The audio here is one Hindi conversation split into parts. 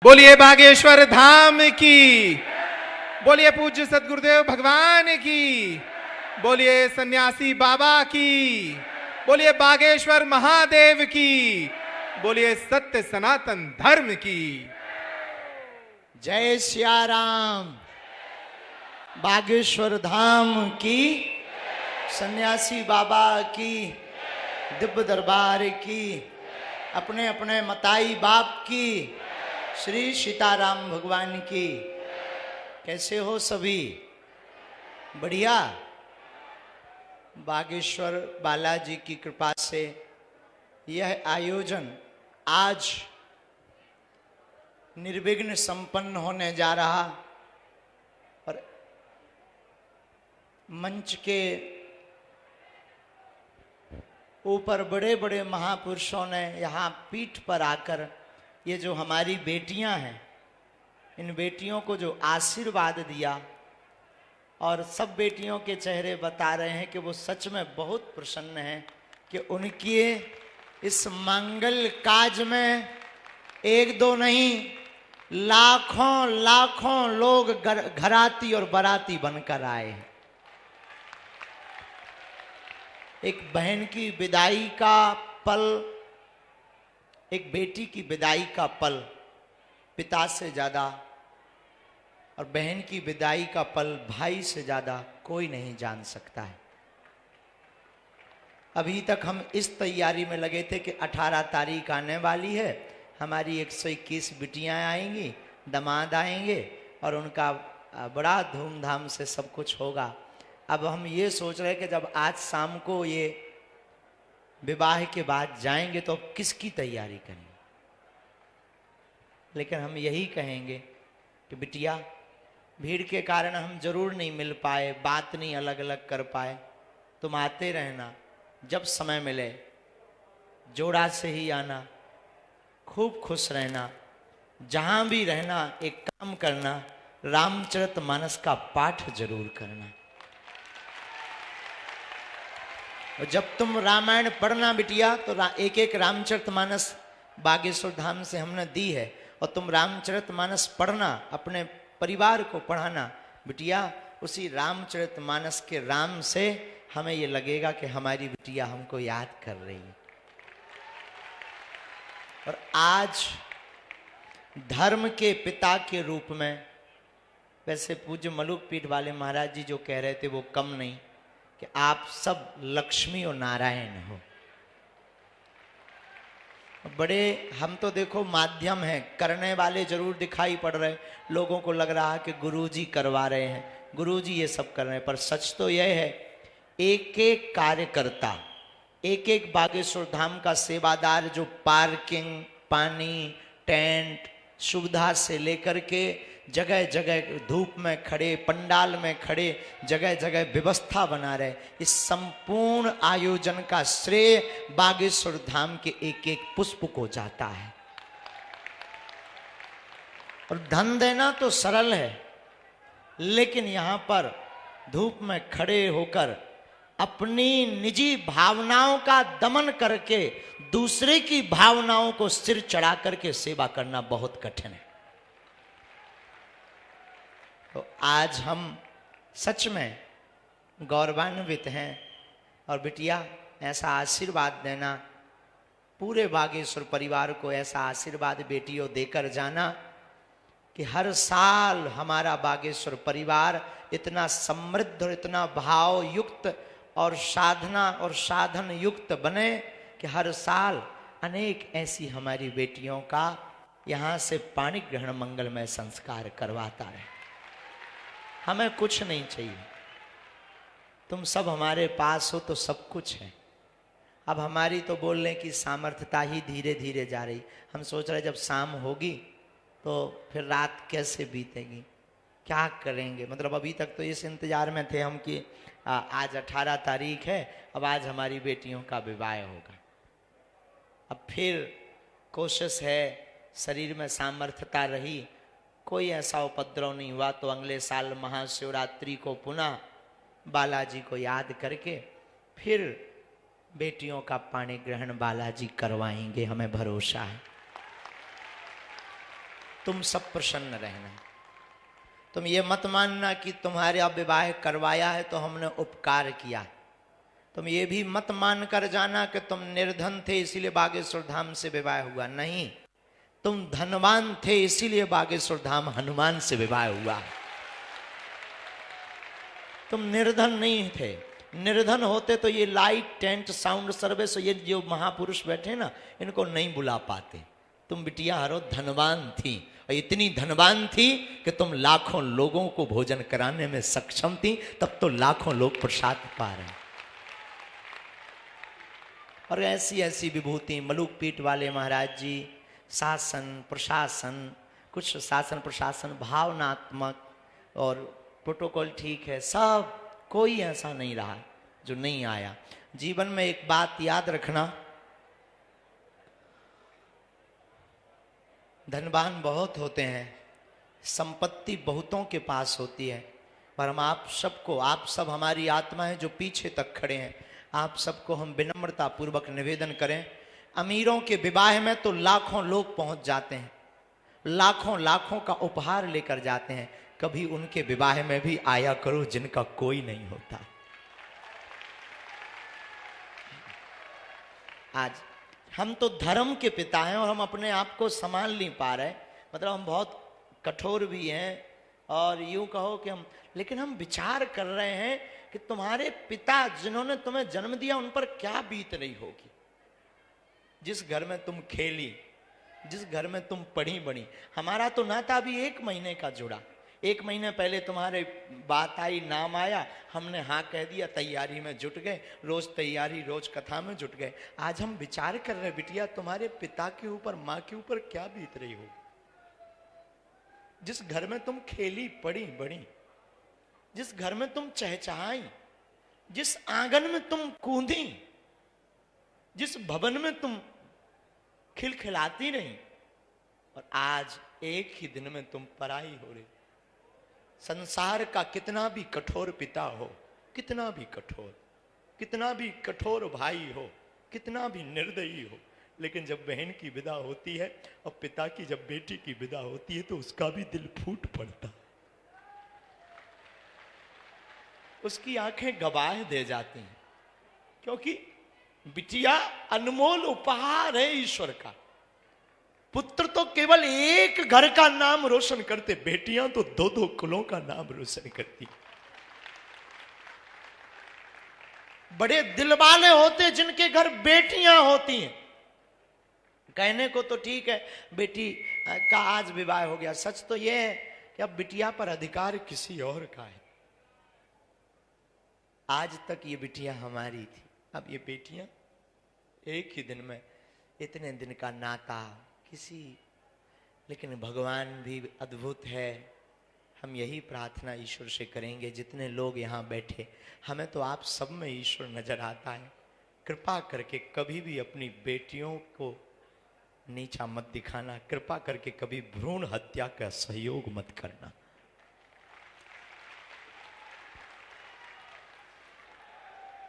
बोलिए बागेश्वर धाम की, बोलिए पूज्य सदगुरुदेव भगवान की, बोलिए सन्यासी बाबा की, बोलिए बागेश्वर महादेव की, बोलिए सत्य सनातन धर्म की। जय सिया राम। बागेश्वर धाम की, सन्यासी बाबा की, दिव्य दरबार की, अपने अपने मताई बाप की, श्री सीताराम भगवान की। कैसे हो सभी? बढ़िया। बागेश्वर बालाजी की कृपा से यह आयोजन आज निर्विघ्न संपन्न होने जा रहा और मंच के ऊपर बड़े बड़े महापुरुषों ने यहाँ पीठ पर आकर ये जो हमारी बेटियां हैं, इन बेटियों को जो आशीर्वाद दिया, और सब बेटियों के चेहरे बता रहे हैं कि वो सच में बहुत प्रसन्न हैं कि उनके इस मंगल काज में एक दो नहीं, लाखों लाखों लोग घराती और बाराती बनकर आए हैं। एक बहन की विदाई का पल, एक बेटी की विदाई का पल पिता से ज़्यादा, और बहन की विदाई का पल भाई से ज़्यादा कोई नहीं जान सकता है। अभी तक हम इस तैयारी में लगे थे कि 18 तारीख आने वाली है, हमारी 121 बिटियां आएंगी, दामाद आएंगे और उनका बड़ा धूमधाम से सब कुछ होगा। अब हम ये सोच रहे हैं कि जब आज शाम को ये विवाह के बाद जाएंगे तो किसकी तैयारी करेंगे। लेकिन हम यही कहेंगे कि बिटिया, भीड़ के कारण हम जरूर नहीं मिल पाए, बात नहीं अलग अलग कर पाए, तुम आते रहना, जब समय मिले जोड़ा से ही आना, खूब खुश रहना, जहां भी रहना एक काम करना, रामचरितमानस का पाठ जरूर करना। और जब तुम रामायण पढ़ना बिटिया तो एक एक रामचरितमानस बागेश्वर धाम से हमने दी है, और तुम रामचरितमानस पढ़ना, अपने परिवार को पढ़ाना बिटिया। उसी रामचरितमानस के राम से हमें ये लगेगा कि हमारी बिटिया हमको याद कर रही है। और आज धर्म के पिता के रूप में, वैसे पूज्य मलुक पीठ वाले महाराज जी जो कह रहे थे वो कम नहीं, कि आप सब लक्ष्मी और नारायण हो। बड़े हम तो देखो माध्यम हैं, करने वाले जरूर दिखाई पड़ रहे, लोगों को लग रहा है कि गुरुजी करवा रहे हैं, गुरुजी ये सब कर रहे हैं, पर सच तो यह है एक एक कार्यकर्ता, एक एक बागेश्वर धाम का सेवादार जो पार्किंग, पानी, टेंट सुविधा से लेकर के जगह जगह धूप में खड़े, पंडाल में खड़े, जगह जगह व्यवस्था बना रहे, इस संपूर्ण आयोजन का श्रेय बागेश्वर धाम के एक एक पुष्प को जाता है। और धन देना तो सरल है, लेकिन यहां पर धूप में खड़े होकर अपनी निजी भावनाओं का दमन करके दूसरे की भावनाओं को सिर चढ़ा करके सेवा करना बहुत कठिन है। तो आज हम सच में गौरवान्वित हैं। और बिटिया, ऐसा आशीर्वाद देना, पूरे बागेश्वर परिवार को ऐसा आशीर्वाद बेटियों देकर जाना कि हर साल हमारा बागेश्वर परिवार इतना समृद्ध और इतना भाव युक्त और साधना और साधन युक्त बने कि हर साल अनेक ऐसी हमारी बेटियों का यहाँ से पाणी ग्रहण मंगलमय संस्कार करवाता है। हमें कुछ नहीं चाहिए, तुम सब हमारे पास हो तो सब कुछ है। अब हमारी तो बोलने की सामर्थ्यता ही धीरे धीरे जा रही। हम सोच रहे जब शाम होगी तो फिर रात कैसे बीतेगी, क्या करेंगे। मतलब अभी तक तो इस इंतजार में थे हम कि आज 18 तारीख है, अब आज हमारी बेटियों का विवाह होगा। अब फिर कोशिश है, शरीर में सामर्थ्यता रही, कोई ऐसा उपद्रव नहीं हुआ तो अगले साल महाशिवरात्रि को पुनः बालाजी को याद करके फिर बेटियों का पाणी ग्रहण बालाजी करवाएंगे, हमें भरोसा है। तुम सब प्रसन्न रहना। तुम ये मत मानना कि तुम्हारे विवाह करवाया है तो हमने उपकार किया। तुम ये भी मत मान कर जाना कि तुम निर्धन थे इसीलिए बागेश्वर धाम से विवाह हुआ। नहीं, तुम धनवान थे इसीलिए बागेश्वर धाम हनुमान से विवाह हुआ। तुम निर्धन नहीं थे। निर्धन होते तो ये लाइट, टेंट, साउंड सर्विस, ये जो महापुरुष बैठे ना, इनको नहीं बुला पाते। तुम बिटिया हरो धनवान थी, और इतनी धनवान थी कि तुम लाखों लोगों को भोजन कराने में सक्षम थी। तब तो लाखों लोग प्रसाद पा रहे। और ऐसी ऐसी विभूति मलुक पीठ वाले महाराज जी, शासन प्रशासन, कुछ शासन प्रशासन भावनात्मक और प्रोटोकॉल ठीक है, सब कोई ऐसा नहीं रहा जो नहीं आया। जीवन में एक बात याद रखना, धनवान बहुत होते हैं, संपत्ति बहुतों के पास होती है, पर हम आप सबको, आप सब हमारी आत्माएं जो पीछे तक खड़े हैं, आप सबको हम विनम्रता पूर्वक निवेदन करें। अमीरों के विवाह में तो लाखों लोग पहुंच जाते हैं, लाखों लाखों का उपहार लेकर जाते हैं। कभी उनके विवाह में भी आया करो जिनका कोई नहीं होता। आज हम तो धर्म के पिता हैं और हम अपने आप को संभाल नहीं पा रहे। मतलब हम बहुत कठोर भी हैं और यूं कहो कि हम, लेकिन हम विचार कर रहे हैं कि तुम्हारे पिता जिन्होंने तुम्हें जन्म दिया उन पर क्या बीत रही होगी। जिस घर में तुम खेली, जिस घर में तुम पढ़ी बड़ी। हमारा तो नाता अभी 1 महीने का जुड़ा। 1 महीने पहले तुम्हारे बात आई, नाम आया, हमने हाँ कह दिया, तैयारी में जुट गए, रोज तैयारी, रोज कथा में जुट गए। आज हम विचार कर रहे बिटिया तुम्हारे पिता के ऊपर, माँ के ऊपर क्या बीत रही हो। जिस घर में तुम खेली पड़ी बड़ी, जिस घर में तुम चहचहाई, जिस आंगन में तुम कूदी, जिस भवन में तुम खिलखिलाती रही, और आज एक ही दिन में तुम पराई हो रही। संसार का कितना भी कठोर पिता हो, कितना भी कठोर, कितना भी कठोर भाई हो, कितना भी निर्दयी हो, लेकिन जब बहन की विदा होती है और पिता की जब बेटी की विदा होती है तो उसका भी दिल फूट पड़ता, उसकी आंखें गवाह दे जाती हैं। क्योंकि बिटिया अनमोल उपहार है ईश्वर का। पुत्र तो केवल एक घर का नाम रोशन करते, बेटियां तो 2-2 कुलों का नाम रोशन करती। बड़े दिल वाले होते जिनके घर बेटियां होती हैं। कहने को तो ठीक है बेटी का आज विवाह हो गया, सच तो यह है कि अब बिटिया पर अधिकार किसी और का है। आज तक ये बिटिया हमारी थी, अब ये बेटियां एक ही दिन में, इतने दिन का नाता किसी, लेकिन भगवान भी अद्भुत है। हम यही प्रार्थना ईश्वर से करेंगे, जितने लोग यहाँ बैठे, हमें तो आप सब में ईश्वर नजर आता है। कृपा करके कभी भी अपनी बेटियों को नीचा मत दिखाना, कृपा करके कभी भ्रूण हत्या का सहयोग मत करना।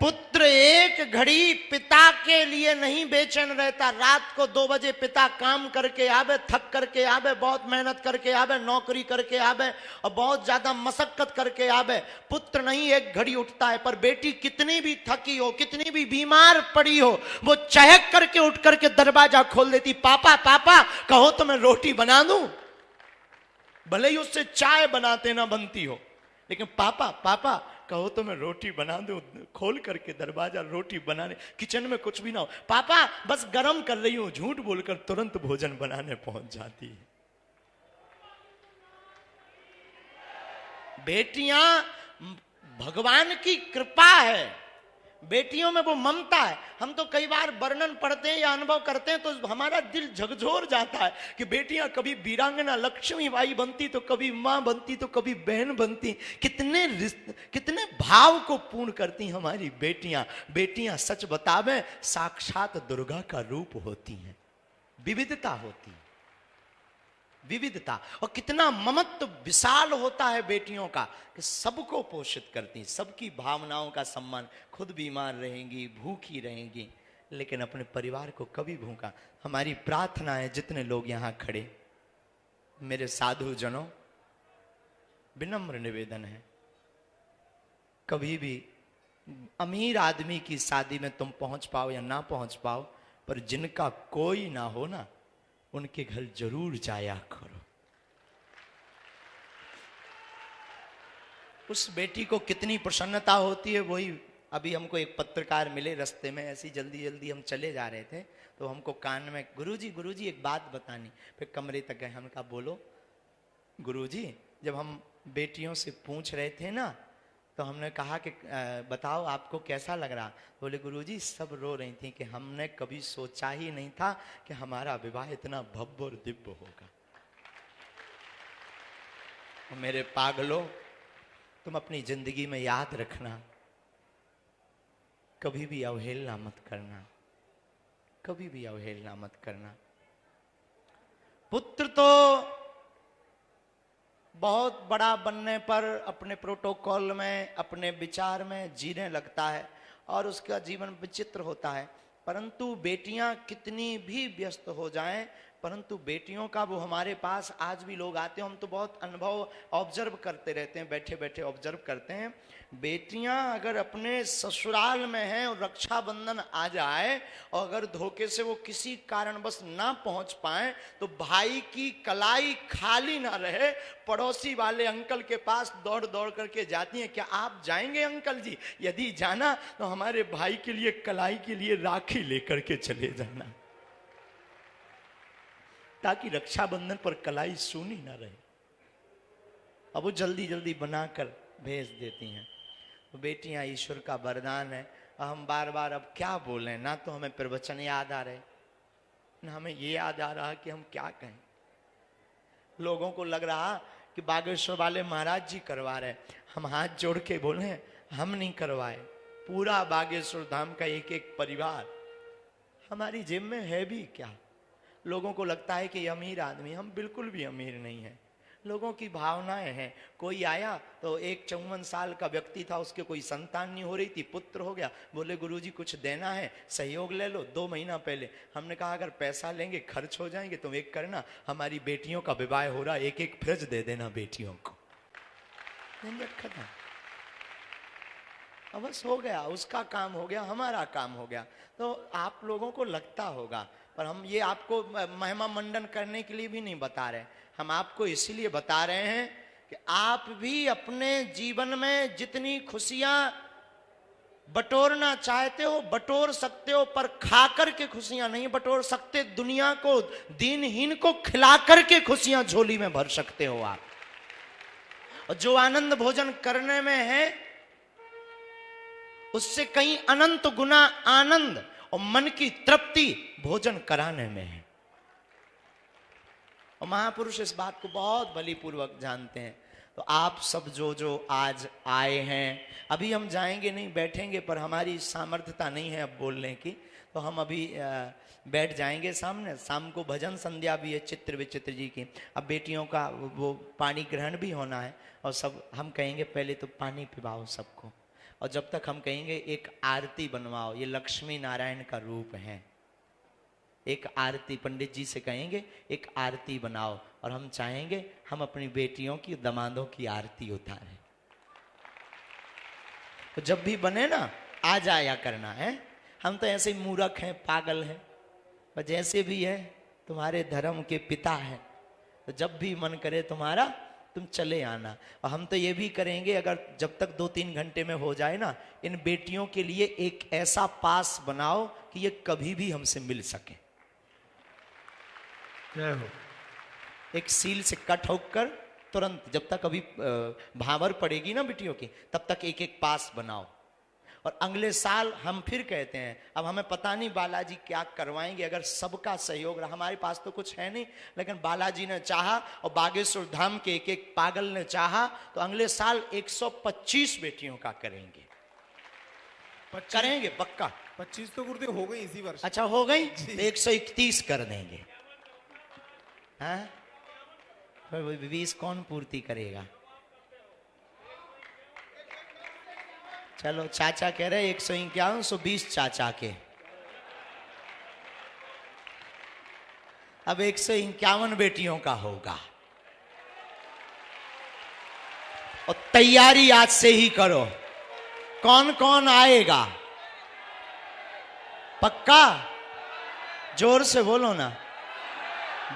पुत्र एक घड़ी पिता के लिए नहीं बेचैन रहता। रात को 2 बजे पिता काम करके आवे, थक करके आवे, बहुत मेहनत करके आवे, नौकरी करके आवे और बहुत ज्यादा मशक्कत करके आवे, पुत्र नहीं एक घड़ी उठता है। पर बेटी कितनी भी थकी हो, कितनी भी बीमार पड़ी हो, वो चहक करके उठ करके दरवाजा खोल देती। पापा पापा कहो तो मैं रोटी बना दूं। भले ही उससे चाय बनाते ना बनती हो, लेकिन पापा पापा कहो तो मैं रोटी बना दूं। खोल करके दरवाजा, रोटी बनाने, किचन में कुछ भी ना हो, पापा बस गरम कर रही हूं, झूठ बोलकर तुरंत भोजन बनाने पहुंच जाती है। बेटियां भगवान की कृपा है, बेटियों में वो ममता है। हम तो कई बार वर्णन पढ़ते हैं या अनुभव करते हैं तो हमारा दिल झकझोर जाता है कि बेटियां कभी वीरांगना लक्ष्मीबाई बनती तो कभी मां बनती तो कभी बहन बनती। कितने भाव को पूर्ण करती हमारी बेटियां। बेटियां सच बतावे साक्षात दुर्गा का रूप होती हैं। विविधता होती है, विविधता, और कितना ममत्व विशाल होता है बेटियों का कि सबको पोषित करती, सबकी भावनाओं का सम्मान। खुद बीमार रहेंगी, भूखी रहेंगी, लेकिन अपने परिवार को कभी भूखा। हमारी प्रार्थना है जितने लोग यहाँ खड़े, मेरे साधु जनों, विनम्र निवेदन है, कभी भी अमीर आदमी की शादी में तुम पहुंच पाओ या ना पहुंच पाओ, पर जिनका कोई ना हो ना, उनके घर जरूर जाया करो। उस बेटी को कितनी प्रसन्नता होती है। वही अभी हमको एक पत्रकार मिले रास्ते में, ऐसी जल्दी जल्दी हम चले जा रहे थे, तो हमको कान में गुरुजी एक बात बतानी। फिर कमरे तक गए, हमने कहा बोलो। गुरुजी, जब हम बेटियों से पूछ रहे थे ना, तो हमने कहा कि बताओ आपको कैसा लग रहा। बोले गुरुजी सब रो रही थी कि हमने कभी सोचा ही नहीं था कि हमारा विवाह इतना भव्य और दिव्य होगा। मेरे पागलों, तुम अपनी जिंदगी में याद रखना, कभी भी अवहेलना मत करना, कभी भी अवहेलना मत करना। पुत्र तो बहुत बड़ा बनने पर अपने प्रोटोकॉल में, अपने विचार में जीने लगता है और उसका जीवन विचित्र होता है। परंतु बेटियां कितनी भी व्यस्त हो जाएं, परंतु बेटियों का वो हमारे पास आज भी लोग आते हैं, हम तो बहुत अनुभव ऑब्जर्व करते रहते हैं, बैठे बैठे ऑब्जर्व करते हैं। बेटियां अगर अपने ससुराल में हैं और रक्षाबंधन आ जाए और अगर धोखे से वो किसी कारणवश ना पहुंच पाए, तो भाई की कलाई खाली ना रहे, पड़ोसी वाले अंकल के पास दौड़ दौड़ करके जाती हैं, क्या आप जाएंगे अंकल जी? यदि जाना तो हमारे भाई के लिए कलाई के लिए राखी लेकर के चले जाना, ताकि रक्षाबंधन पर कलाई सूनी ना रहे। अब वो जल्दी जल्दी बनाकर भेज देती हैं। तो बेटियां ईश्वर का वरदान है। हम बार बार अब क्या बोलें, ना तो हमें प्रवचन याद आ रहे, ना हमें ये याद आ रहा कि हम क्या कहें। लोगों को लग रहा कि बागेश्वर वाले महाराज जी करवा रहे, हम हाथ जोड़ के बोले हम नहीं करवाए। पूरा बागेश्वर धाम का एक एक परिवार हमारी जेब में है भी क्या। लोगों को लगता है कि अमीर आदमी, हम बिल्कुल भी अमीर नहीं है। लोगों की भावनाएं हैं। कोई आया तो एक 54 साल का व्यक्ति था, उसके कोई संतान नहीं हो रही थी, पुत्र हो गया। बोले गुरुजी कुछ देना है, सहयोग ले लो। 2 महीना पहले हमने कहा अगर पैसा लेंगे खर्च हो जाएंगे, तुम एक करना, हमारी बेटियों का विवाह हो रहा, एक एक फ्रिज दे देना बेटियों को। खत्म। अब बस हो गया, उसका काम हो गया, हमारा काम हो गया। तो आप लोगों को लगता होगा, पर हम ये आपको महिमा मंडन करने के लिए भी नहीं बता रहे, हम आपको इसीलिए बता रहे हैं कि आप भी अपने जीवन में जितनी खुशियां बटोरना चाहते हो बटोर सकते हो, पर खा करके खुशियां नहीं बटोर सकते। दुनिया को, दीनहीन को खिला करके खुशियां झोली में भर सकते हो आप। और जो आनंद भोजन करने में है, उससे कहीं अनंत गुना आनंद और मन की तृप्ति भोजन कराने में है। और महापुरुष इस बात को बहुत बलिपूर्वक जानते हैं। तो आप सब जो आज आए हैं, अभी हम जाएंगे नहीं, बैठेंगे, पर हमारी सामर्थ्यता नहीं है अब बोलने की, तो हम अभी बैठ जाएंगे सामने। शाम को भजन संध्या भी है चित्र विचित्र जी की। अब बेटियों का वो पानी ग्रहण भी होना है, और सब हम कहेंगे पहले तो पानी पिलाओ सबको, और जब तक हम कहेंगे एक आरती बनवाओ। ये लक्ष्मी नारायण का रूप है। एक आरती पंडित जी से कहेंगे एक आरती बनाओ, और हम चाहेंगे हम अपनी बेटियों की, दामादों की आरती उतारें। तो जब भी बने ना आ जाया करना है। हम तो ऐसे मूर्ख हैं, पागल हैं, पर जैसे भी है तुम्हारे धर्म के पिता हैं, तो जब भी मन करे तुम्हारा तुम चले आना। और हम तो ये भी करेंगे, अगर जब तक 2-3 घंटे में हो जाए ना, इन बेटियों के लिए एक ऐसा पास बनाओ कि ये कभी भी हमसे मिल सके। जय हो। एक सील से कट होकर तुरंत, जब तक अभी भावर पड़ेगी ना बिटियों की, तब तक एक एक पास बनाओ। और अगले साल हम फिर कहते हैं, अब हमें पता नहीं बालाजी क्या करवाएंगे, अगर सबका सहयोग रहा। हमारे पास तो कुछ है नहीं, लेकिन बालाजी ने चाहा और बागेश्वर धाम के एक एक पागल ने चाहा, तो अगले साल 125 बेटियों का करेंगे। करेंगे पक्का। 25 तो गुरुदेव हो गई इसी वर्ष। अच्छा हो गई, तो 131 कर देंगे। हाँ, 20 कौन पूर्ति करेगा? चलो, चाचा कह रहे 151, 120 चाचा के। अब 151 बेटियों का होगा। और तैयारी आज से ही करो। कौन कौन आएगा? पक्का? जोर से बोलो ना,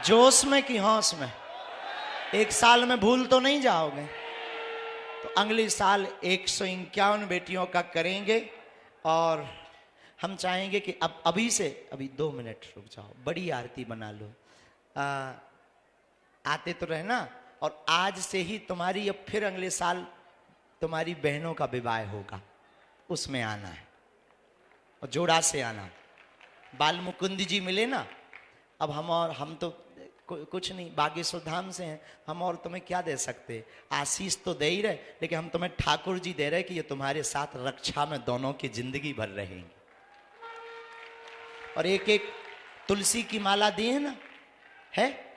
जोश में कि होश में? एक साल में भूल तो नहीं जाओगे? तो अगले साल 151 बेटियों का करेंगे। और हम चाहेंगे कि अब अभी से, अभी 2 मिनट रुक जाओ, बड़ी आरती बना लो। आते तो रहना। और आज से ही तुम्हारी, अब फिर अगले साल तुम्हारी बहनों का विवाह होगा, उसमें आना है और जोड़ा से आना। बाल मुकुंद जी मिले ना, अब हम तो कुछ नहीं, बागेश्वर धाम से हैं हम, और तुम्हें क्या दे सकते? आशीष तो दे ही रहे, लेकिन हम तुम्हें ठाकुर जी दे रहे कि ये तुम्हारे साथ रक्षा में दोनों की जिंदगी भर रहेंगे। और एक एक तुलसी की माला दी है ना, है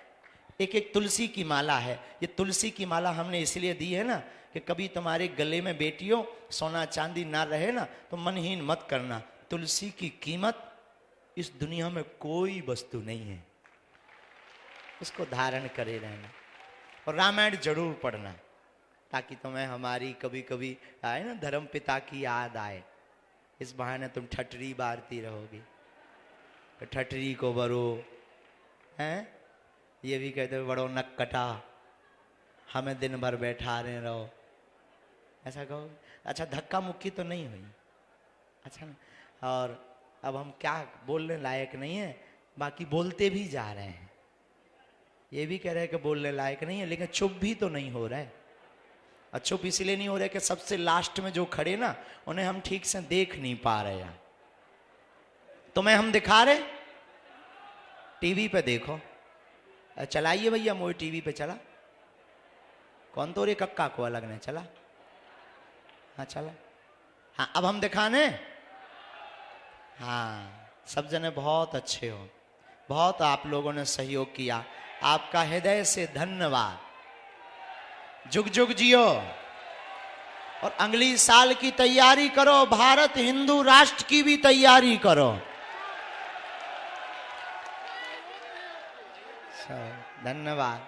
एक एक तुलसी की माला है। ये तुलसी की माला हमने इसलिए दी है ना कि कभी तुम्हारे गले में बेटियों सोना चांदी ना रहे ना, तो मनहीन मत करना। तुलसी की कीमत इस दुनिया में कोई वस्तु नहीं है, उसको धारण करे रहना। और रामायण जरूर पढ़ना, ताकि तुम्हें हमारी कभी कभी आए ना धर्म पिता की याद आए। इस बहाने तुम ठटरी बारती रहोगी। तो ठटरी को बरो हैं, ये भी कहते हो बड़ो नक कटा, हमें दिन भर बैठा रहे रहो, ऐसा कहो। अच्छा, धक्का मुक्की तो नहीं हुई? अच्छा ना। और अब हम क्या बोलने लायक नहीं है, बाकी बोलते भी जा रहे हैं। ये भी कह रहे हैं कि बोलने लायक नहीं है, लेकिन चुप भी तो नहीं हो रहा है। और चुप इसलिए नहीं हो रहे कि सबसे लास्ट में जो खड़े ना, उन्हें हम ठीक से देख नहीं पा रहे हैं। तुम्हें हम दिखा रहे, टीवी पे देखो। चलाइए भैया, मोई टीवी पे चला। कौन तो रे कक्का को अलग ने चला? हाँ चला। हाँ अब हम दिखाने। हाँ सब जने बहुत अच्छे हो, बहुत आप लोगों ने सहयोग किया, आपका हृदय से धन्यवाद। जुग जुग जियो और अगली साल की तैयारी करो, भारत हिंदू राष्ट्र की भी तैयारी करो। धन्यवाद।